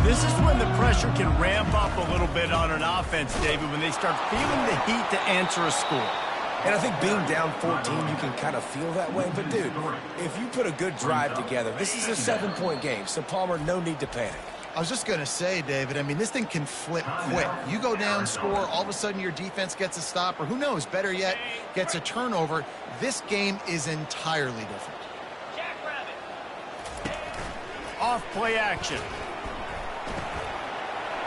This is when the pressure can ramp up a little bit on an offense, David, when they start feeling the heat to answer a score. And I think being down 14, you can kind of feel that way. But, dude, if you put a good drive together, this is a 7-point game. So, Palmer, no need to panic. I was just going to say, David, I mean, this thing can flip quick. You go down, score, all of a sudden your defense gets a stop, or who knows, better yet, gets a turnover. This game is entirely different. Off play action.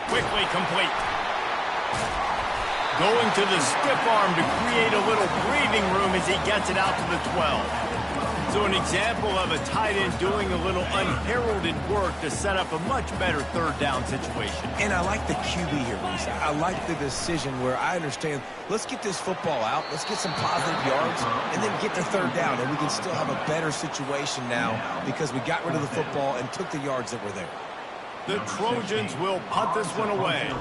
Quickly complete. Going to the stiff arm to create a little breathing room as he gets it out to the 12. So an example of a tight end doing a little unheralded work to set up a much better 3rd down situation. And I like the QB here, Reese. I like the decision where I understand, let's get this football out, let's get some positive yards, and then get to 3rd down, and we can still have a better situation now because we got rid of the football and took the yards that were there. The Trojans will punt this one away.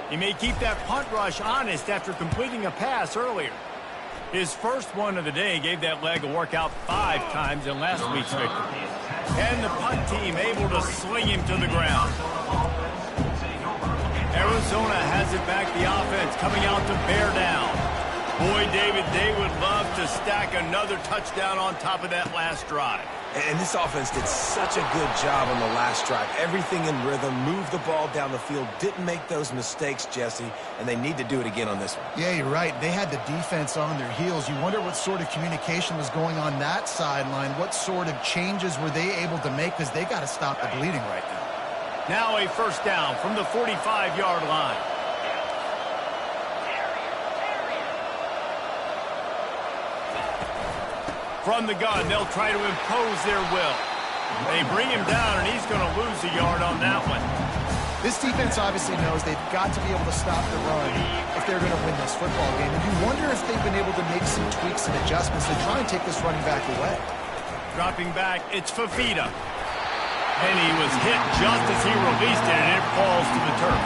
He may keep that punt rush honest after completing a pass earlier. His first one of the day gave that leg a workout 5 times in last week's victory. And the punt team able to sling him to the ground. Arizona has it back, the offense coming out to bear down. Boy, David, they would love to stack another touchdown on top of that last drive. And this offense did such a good job on the last drive. Everything in rhythm, moved the ball down the field, didn't make those mistakes, Jesse, and they need to do it again on this one. Yeah, you're right. They had the defense on their heels. You wonder what sort of communication was going on that sideline. What sort of changes were they able to make, because they got to stop the bleeding right now. Now a first down from the 45-yard line. From the gun, they'll try to impose their will. They bring him down, and he's going to lose a yard on that one. This defense obviously knows they've got to be able to stop the run if they're going to win this football game. And you wonder if they've been able to make some tweaks and adjustments to try and take this running back away. Dropping back, it's Fafita. And he was hit just as he released it, and it falls to the turf.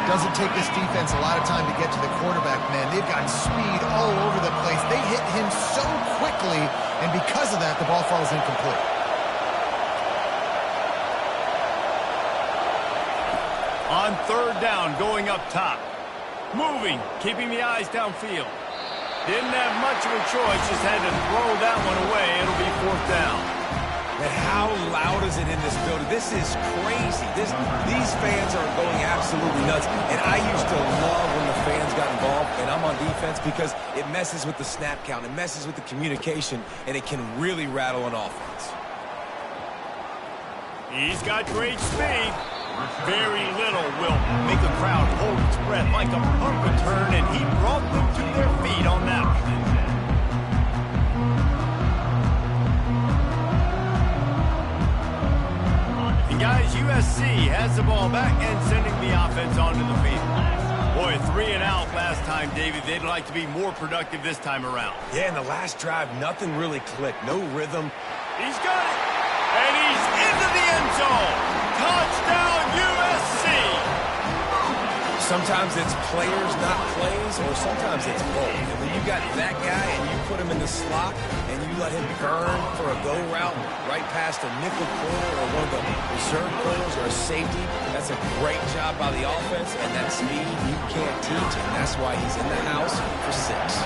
Doesn't take this defense a lot of time to get to the quarterback, man. They've got speed all over the place. They hit him so quickly, and because of that, the ball falls incomplete. On third down, going up top. Moving, keeping the eyes downfield. Didn't have much of a choice, just had to throw that one away. It'll be fourth down. And how loud is it in this building? This is crazy. These fans are going absolutely nuts. And I used to love when the fans got involved, and I'm on defense because it messes with the snap count. It messes with the communication, and it can really rattle an offense. He's got great speed. Very little will make a crowd hold its breath like a punt return, and he brought them to their feet on that one. And guys, USC has the ball back and sending the offense onto the field. Boy, 3 and out last time, David. They'd like to be more productive this time around. Yeah, in the last drive, nothing really clicked. No rhythm. He's got it. And he's into the end zone. Touchdown, USC! Sometimes it's players, not plays, or sometimes it's both. And when you got that guy and you put him in the slot and you let him burn for a go route right past a nickel corner or one of the reserve corners or a safety, that's a great job by the offense, and that speed you can't teach, and that's why he's in the house for 6.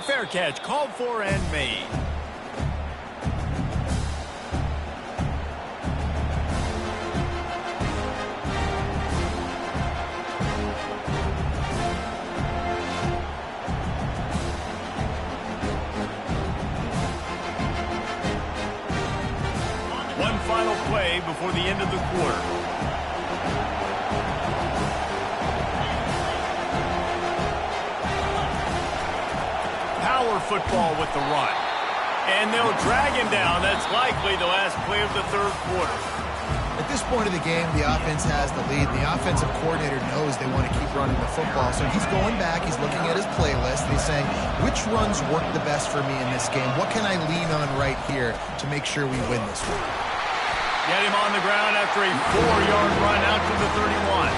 Fair catch, called for and made. One final play before the end of the quarter. Power football with the run. And they'll drag him down. That's likely the last play of the third quarter. At this point of the game, the offense has the lead. The offensive coordinator knows they want to keep running the football. So he's going back. He's looking at his playlist. And he's saying, which runs work the best for me in this game? What can I lean on right here to make sure we win this one? Get him on the ground after a 4-yard run out to the 31. I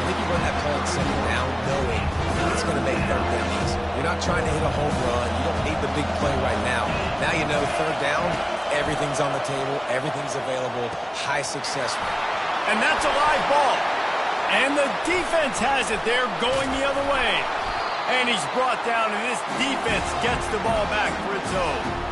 think you run that play on second down knowing it's going to make third down easy. You're not trying to hit a home run. You don't need the big play right now. Now you know third down, everything's on the table, everything's available, high success rate. And that's a live ball. And the defense has it there going the other way. And he's brought down, and this defense gets the ball back for its own.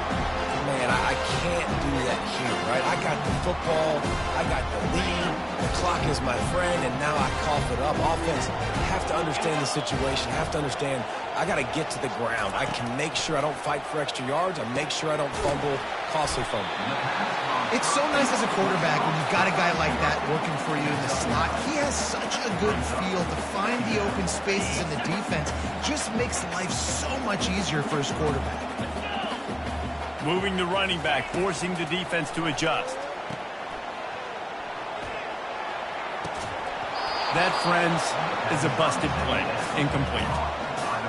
Man, I can't do that here, right? I got the football, I got the lead, the clock is my friend, and now I cough it up. Offense, have to understand the situation, have to understand I got to get to the ground. I can make sure I don't fight for extra yards. I make sure I don't fumble, costly fumble. It's so nice as a quarterback when you've got a guy like that working for you in the slot. He has such a good feel to find the open spaces in the defense. Just makes life so much easier for his quarterback. Moving the running back, forcing the defense to adjust. That, friends, is a busted play. Incomplete.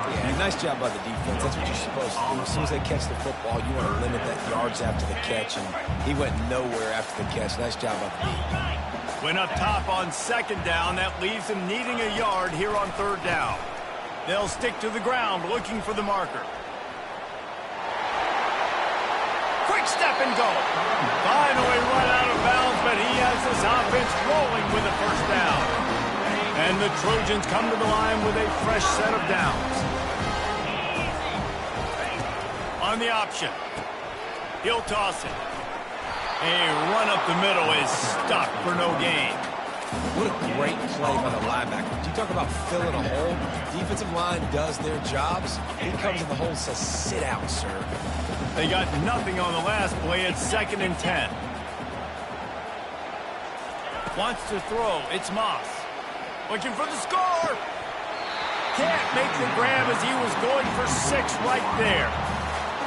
Yeah, nice job by the defense. That's what you're supposed to do. As soon as they catch the football, you want to limit that yards after the catch, and he went nowhere after the catch. Nice job by the defense. Went up top on second down. That leaves him needing a yard here on third down. They'll stick to the ground looking for the marker. Quick step and go. Finally run out of bounds, but he has this offense rolling with a first down. And the Trojans come to the line with a fresh set of downs. On the option. He'll toss it. A run up the middle is stuck for no gain. What a great play by the linebacker. You talk about filling a hole. Defensive line does their jobs. He comes in the hole and says, sit out, sir. They got nothing on the last play. It's 2nd and 10. Wants to throw. It's Moss. Looking for the score. can't make the grab as he was going for 6 right there.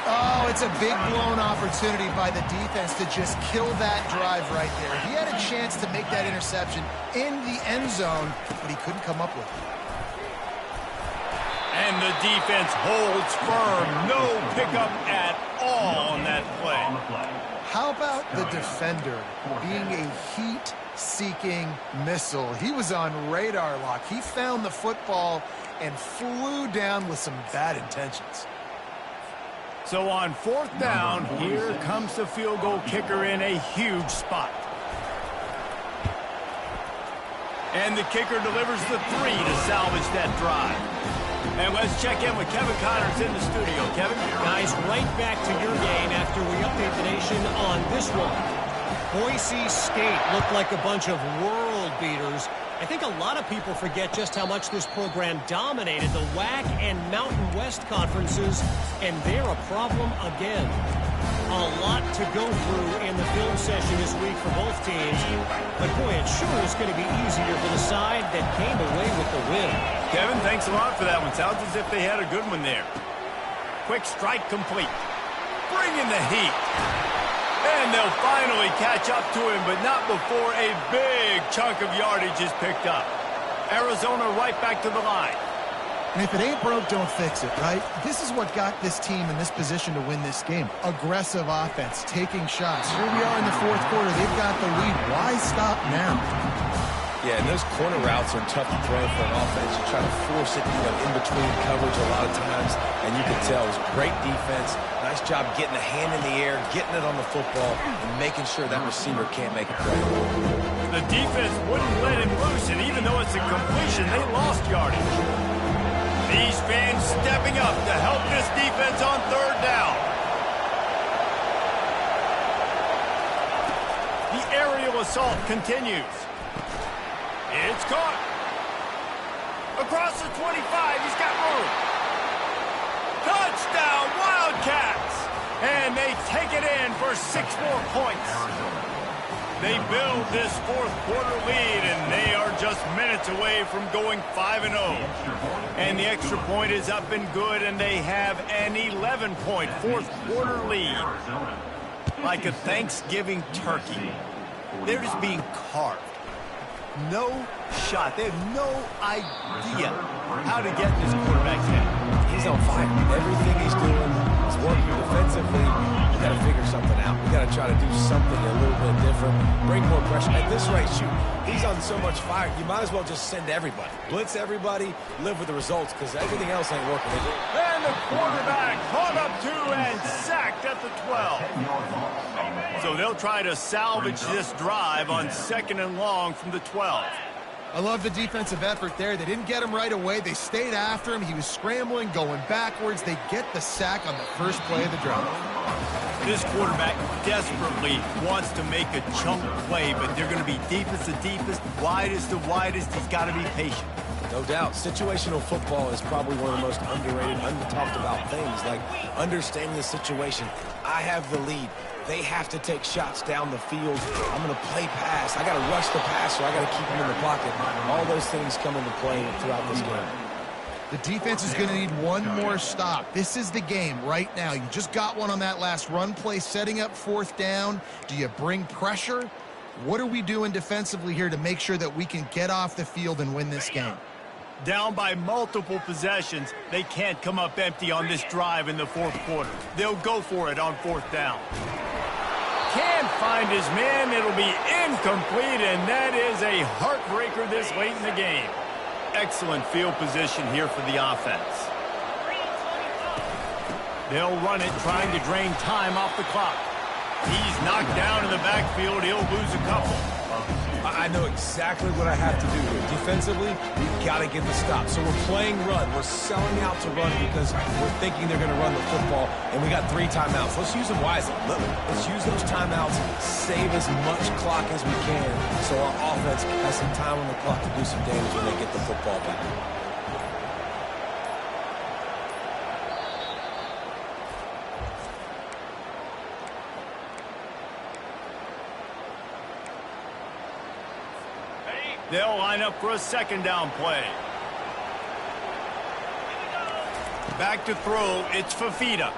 Oh, it's a big blown opportunity by the defense to just kill that drive right there. He had a chance to make that interception in the end zone, but he couldn't come up with it. And the defense holds firm. No pickup at all on that play. How about the defender being a heat-seeking missile? He was on radar lock. He found the football and flew down with some bad intentions. So on 4th down, here comes the field goal kicker in a huge spot. And the kicker delivers the 3 to salvage that drive. And let's check in with Kevin Connors in the studio. Kevin? Guys, right back to your game after we update the nation on this one. Boise State looked like a bunch of world beaters. I think a lot of people forget just how much this program dominated the WAC and Mountain West conferences, and they're a problem again. A lot to go through in the film session this week for both teams, but boy, it sure is going to be easier for the side that came away with the win. Kevin, thanks a lot for that one. Sounds as if they had a good one there. Quick strike complete. Bring in the heat. And they'll finally catch up to him, but not before a big chunk of yardage is picked up. Arizona right back to the line. And if it ain't broke, don't fix it, right? This is what got this team in this position to win this game. Aggressive offense, taking shots. Here we are in the 4th quarter. They've got the lead. Why stop now? Yeah, and those corner routes are tough to throw for an offense. You try to force it, in between coverage a lot of times, and you can tell it was great defense. Nice job getting a hand in the air, getting it on the football, and making sure that receiver can't make a play. The defense wouldn't let him loose, and even though it's a completion, they lost yardage. These fans stepping up to help this defense on 3rd down. The aerial assault continues. It's caught. Across the 25, he's got room. Touchdown, Wildcats! And they take it in for 6 more points. They build this 4th quarter lead, and they are just minutes away from going 5-0. And the extra point is up and good, and they have an 11-point 4th quarter lead. Like a Thanksgiving turkey. They're just being carved. No shot. They have no idea how to get this quarterback's head. He's on fire. Everything he's doing is working defensively. We got to figure something out. We got to try to do something a little bit different. Bring more pressure. At this rate, shoot, he's on so much fire. You might as well just send everybody. Blitz everybody. Live with the results because everything else ain't working. And the quarterback caught up to and sacked at the 12. So they'll try to salvage this drive on 2nd and long from the 12. I love the defensive effort there. They didn't get him right away. They stayed after him. He was scrambling, going backwards. They get the sack on the first play of the drive. This quarterback desperately wants to make a chunk play, but they're going to be deepest to deepest, widest to widest. He's got to be patient. No doubt. Situational football is probably one of the most underrated, under-talked about things, like understanding the situation. I have the lead. They have to take shots down the field. I'm going to play pass. I got to rush the passer. I got to keep him in the pocket. All those things come into play throughout this game. The defense is going to need one more stop. This is the game right now. You just got one on that last run play, setting up 4th down. Do you bring pressure? What are we doing defensively here to make sure that we can get off the field and win this game? Down by multiple possessions, they can't come up empty on this drive in the 4th quarter. They'll go for it on 4th down. Can't find his man. It'll be incomplete, and that is a heartbreaker this late in the game. Excellent field position here for the offense. They'll run it, trying to drain time off the clock. He's knocked down in the backfield. He'll lose a couple. I know exactly what I have to do here. Defensively, we've got to get the stop. So we're playing run. We're selling out to run because we're thinking they're going to run the football, and we got 3 timeouts. Let's use them wisely. Let's use those timeouts, save as much clock as we can so our offense has some time on the clock to do some damage when they get the football back. They'll line up for a 2nd down play. Back to throw, it's Fafita.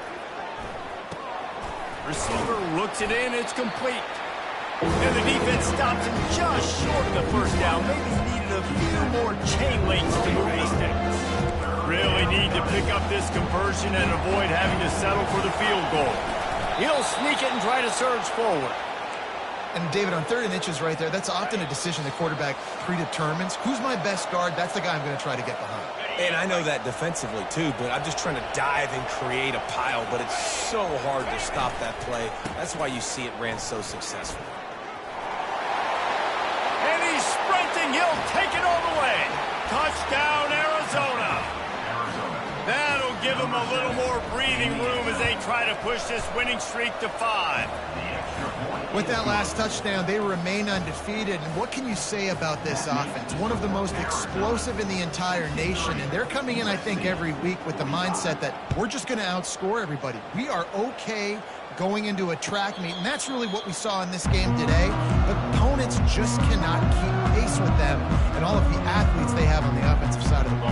Receiver looks it in, it's complete. And the defense stops him just short of the first down. Maybe he needed a few more chain links to move the sticks. Really need to pick up this conversion and avoid having to settle for the field goal. He'll sneak it and try to surge forward. And David, on 3rd and inches right there, that's often a decision the quarterback predetermines. Who's my best guard? That's the guy I'm going to try to get behind. And I know that defensively, too, but I'm just trying to dive and create a pile, but it's so hard to stop that play. That's why you see it ran so successful. And he's sprinting. He'll take it all the way. Touchdown, Arizona. That'll give them a little more breathing room as they try to push this winning streak to 5. With that last touchdown, they remain undefeated. And what can you say about this offense? One of the most explosive in the entire nation. And they're coming in, I think, every week with the mindset that we're just going to outscore everybody. We are okay going into a track meet. And that's really what we saw in this game today. Opponents just cannot keep pace with them and all of the athletes they have on the offensive side of the ball.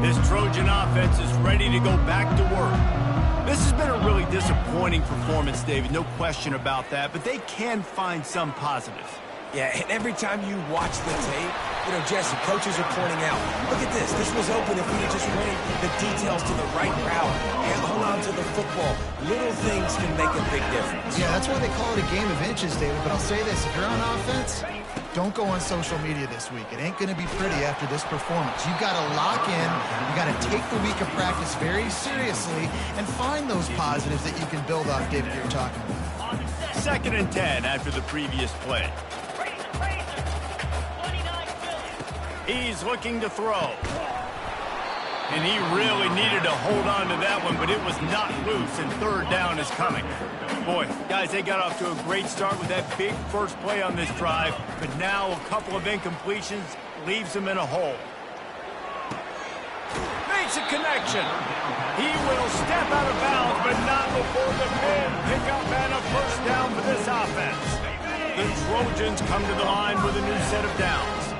This Trojan offense is ready to go back to work. This has been a really disappointing performance, David, no question about that, but they can find some positives. Yeah, and every time you watch the tape, Jesse, coaches are pointing out, look at this. This was open if we had just ran the details to the right route and hung on to the football. Little things can make a big difference. Yeah, that's why they call it a game of inches, David, but I'll say this. If you're on offense, don't go on social media this week. It ain't going to be pretty after this performance. You've got to lock in. You've got to take the week of practice very seriously and find those positives that you can build off, David, that you're talking about. 2nd and 10 after the previous play. He's looking to throw. And he really needed to hold on to that one, but it was not loose, and 3rd down is coming. Boy, guys, they got off to a great start with that big first play on this drive, but now a couple of incompletions leaves them in a hole. Makes a connection. He will step out of bounds, but not before the pin. Pick up and a first down for this offense. The Trojans come to the line with a new set of downs.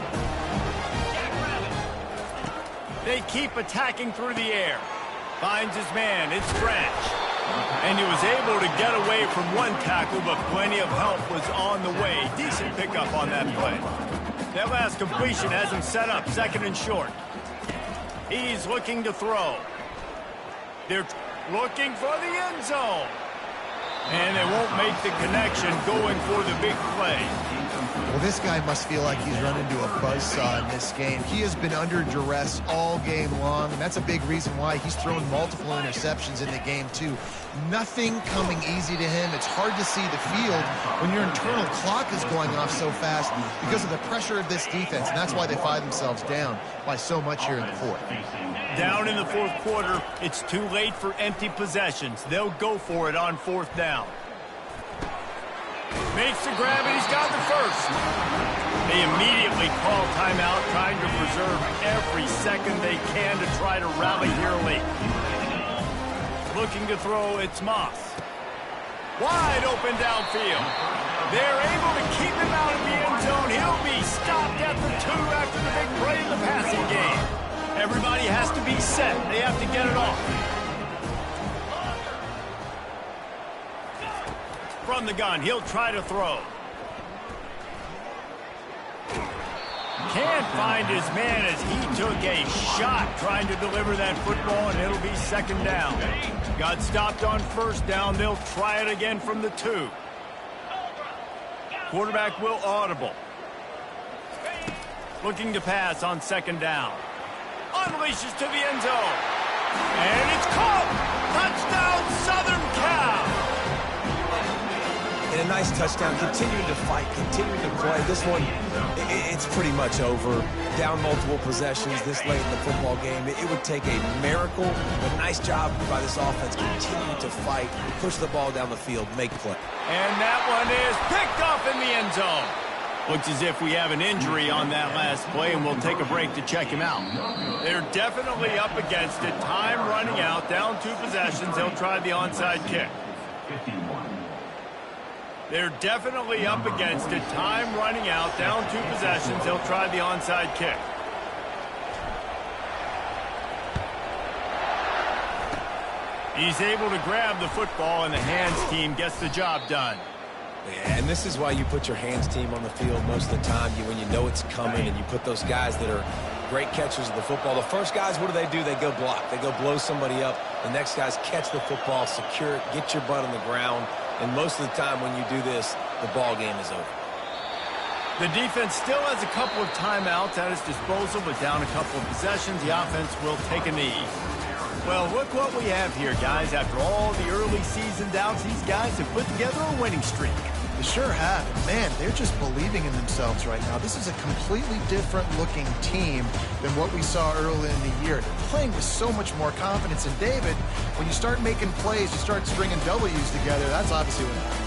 They keep attacking through the air. Finds his man. It's French. And he was able to get away from one tackle, but plenty of help was on the way. Decent pickup on that play. That last completion has him set up 2nd and short. He's looking to throw. They're looking for the end zone. And they won't make the connection going for the big play. Well, this guy must feel like he's run into a buzzsaw in this game. He has been under duress all game long, and that's a big reason why he's thrown multiple interceptions in the game, too. Nothing coming easy to him. It's hard to see the field when your internal clock is going off so fast because of the pressure of this defense, and that's why they find themselves down by so much here in the 4th. Down in the 4th quarter, it's too late for empty possessions. They'll go for it on 4th down. Makes the grab, and he's got the first. They immediately call timeout, trying to preserve every second they can to try to rally here late. Looking to throw, it's Moss. Wide open downfield. They're able to keep him out of the end zone. He'll be stopped at the 2 after the big play in the passing game. Everybody has to be set. They have to get it off. From the gun, he'll try to throw. Can't find his man as he took a shot trying to deliver that football, and it'll be 2nd down. Got stopped on 1st down. They'll try it again from the 2. Quarterback will audible. Looking to pass on 2nd down. Unleashes to the end zone. And it's caught! Touchdown, Southern Cal! And a nice touchdown, continuing to fight, continuing to play. This one, it's pretty much over. Down multiple possessions this late in the football game. It would take a miracle, but nice job by this offense, continuing to fight, push the ball down the field, make play. And that one is picked off in the end zone. Looks as if we have an injury on that last play, and we'll take a break to check him out. They're definitely up against it. Time running out, down 2 possessions. They'll try the onside kick. They're definitely up against it. Time running out, down 2 possessions. They'll try the onside kick. He's able to grab the football, and the hands team gets the job done. Yeah, and this is why you put your hands team on the field most of the time. When you know it's coming, and you put those guys that are great catchers of the football. The first guys, what do? They go block. They go blow somebody up. The next guys catch the football, secure it, get your butt on the ground. And most of the time when you do this, the ball game is over. The defense still has a couple of timeouts at its disposal, but down a couple of possessions, the offense will take a knee. Well, look what we have here, guys. After all the early season doubts, these guys have put together a winning streak. They sure have. Man, they're just believing in themselves right now. This is a completely different looking team than what we saw early in the year. They're playing with so much more confidence. And David, when you start making plays, you start stringing W's together, that's obviously what happens.